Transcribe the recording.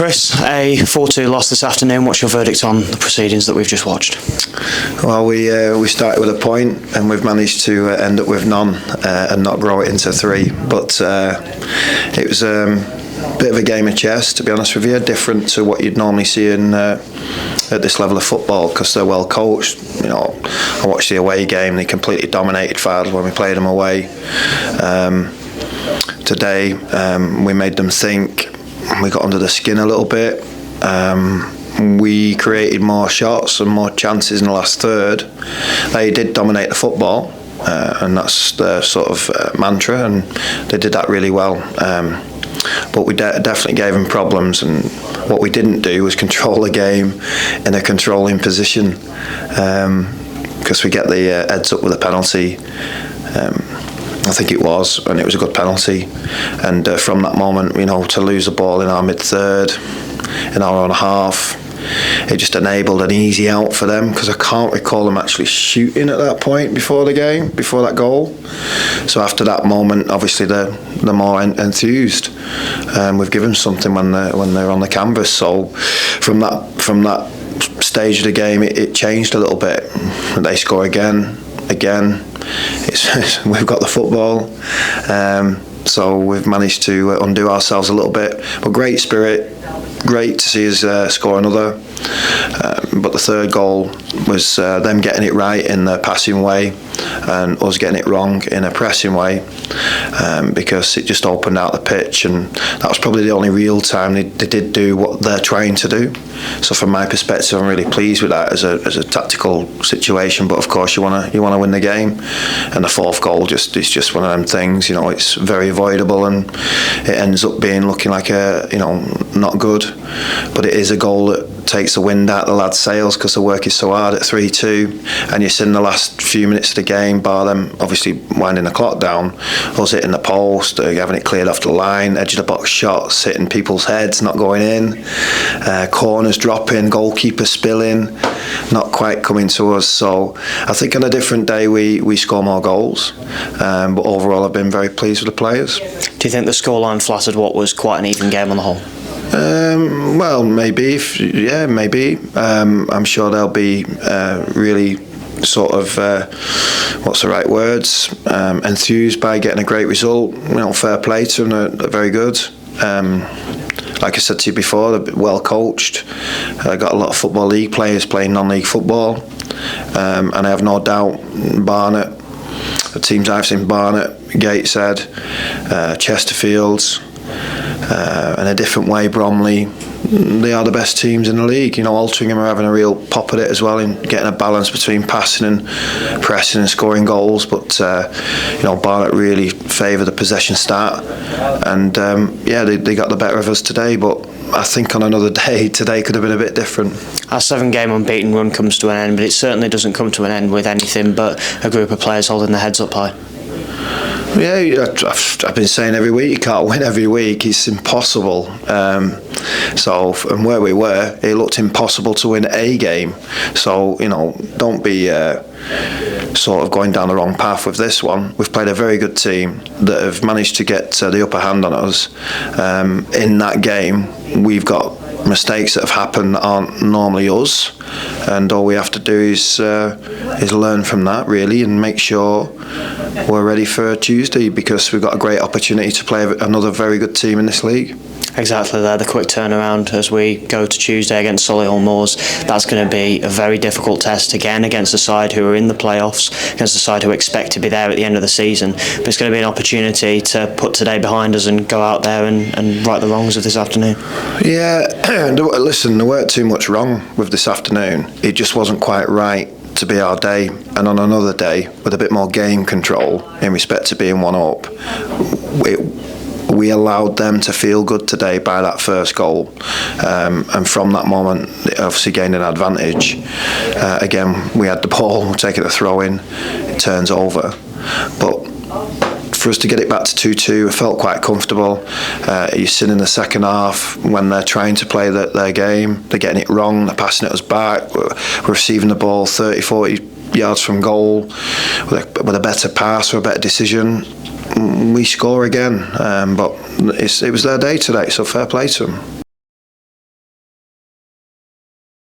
Chris, a 4-2 loss this afternoon. What's your verdict on the proceedings that we've just watched? Well, we started with a point and we've managed to end up with none and not grow it into 3. But it was a bit of a game of chess, to be honest with you, different to what you'd normally see at this level of football, because they're well coached. You know, I watched the away game; they completely dominated Fylde when we played them away. Today, we made them think. We got under the skin a little bit. We created more shots and more chances in the last third. They did dominate the football, and that's their sort of mantra, and they did that really well. But we definitely gave them problems, and what we didn't do was control the game in a controlling position, because we get the heads up with a penalty. I think it was, and it was a good penalty. And from that moment, you know, to lose the ball in our mid-third, in our own half, it just enabled an easy out for them, because I can't recall them actually shooting at that point before the game, before that goal. So after that moment, obviously they're more enthused. We've given something when they're on the canvas. So from that stage of the game, it changed a little bit. They score again. We've got the football, so we've managed to undo ourselves a little bit. But great spirit, great to see us score another. But the third goal was them getting it right in the passing way and us getting it wrong in a pressing way, because it just opened out the pitch, and that was probably the only real time they did do what they're trying to do. So from my perspective, I'm really pleased with that as a tactical situation. But of course, you want to win the game, and the fourth goal is just one of them things. You know, it's very avoidable, and it ends up looking like not good. But it is a goal that takes the wind out of the lads' sails, because the work is so hard at 3-2, and you're seeing the last few minutes of the game, bar them obviously winding the clock down, us hitting the post, having it cleared off the line, edge of the box shots, hitting people's heads, not going in, corners dropping, goalkeeper spilling, not quite coming to us. So I think on a different day we score more goals, but overall I've been very pleased with the players. Do you think the scoreline flattered what was quite an even game on the whole? Well, maybe. Maybe. I'm sure they'll be really sort of what's the right words? Enthused by getting a great result. You know, fair play to them. They're very good. Like I said to you before, they're well coached. Got a lot of Football League players playing non-league football, and I have no doubt Barnet, the teams I've seen, Barnet, Gateshead, Chesterfields, in a different way, Bromley, they are the best teams in the league. You know, Altrincham are having a real pop at it as well, in getting a balance between passing and pressing and scoring goals. But Barnet really favour the possession start, and they got the better of us today. But I think on another day, today could have been a bit different. Our 7-game unbeaten run comes to an end, but it certainly doesn't come to an end with anything but a group of players holding their heads up high. Yeah, I've been saying every week, you can't win every week. It's impossible. So from where we were, it looked impossible to win a game. So, you know, don't be sort of going down the wrong path with this one. We've played a very good team that have managed to get the upper hand on us. In that game, we've got mistakes that have happened that aren't normally us, and all we have to do is learn from that, really, and make sure we're ready for Tuesday, because we've got a great opportunity to play another very good team in this league. Exactly there, the quick turnaround as we go to Tuesday against Solihull Moors. That's going to be a very difficult test again against a side who are in the playoffs, against a side who expect to be there at the end of the season. But it's going to be an opportunity to put today behind us and go out there and right the wrongs of this afternoon. Yeah, listen, there weren't too much wrong with this afternoon. It just wasn't quite right to be our day, and on another day with a bit more game control in respect to being one up, we allowed them to feel good today by that first goal, and from that moment they obviously gained an advantage. Again, we had the ball, we're taking a throw in, it turns over, but for us to get it back to 2-2, I felt quite comfortable. You've seen in the second half when they're trying to play their game, they're getting it wrong, they're passing it us back, we're receiving the ball 30-40 yards from goal with a better pass or a better decision. We score again, but it was their day today, so fair play to them.